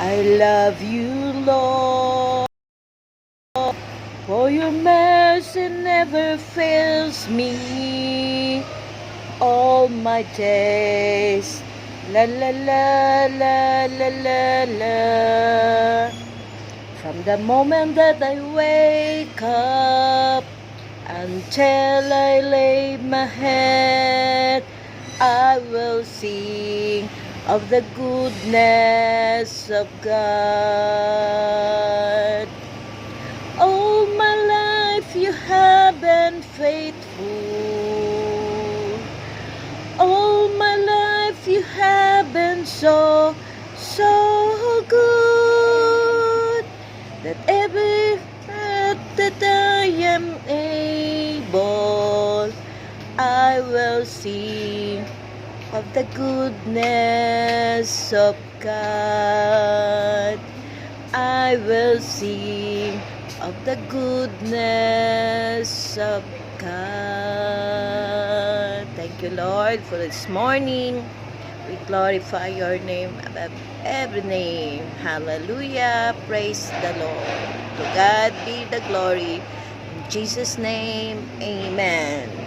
I love you, Lord, for your mercy never fails me all my days. La la la la la la la. From the moment that I wake up until I lay my head, I will sing of the goodness of God. All my life you have been faithful. All my life you have been so, so good, that every breath that I am able, I will sing of the goodness of God. I will sing of the goodness of God. Thank you, Lord, for this morning. We glorify your name above every name. Hallelujah. Praise the Lord. To God be the glory. In Jesus' name, amen.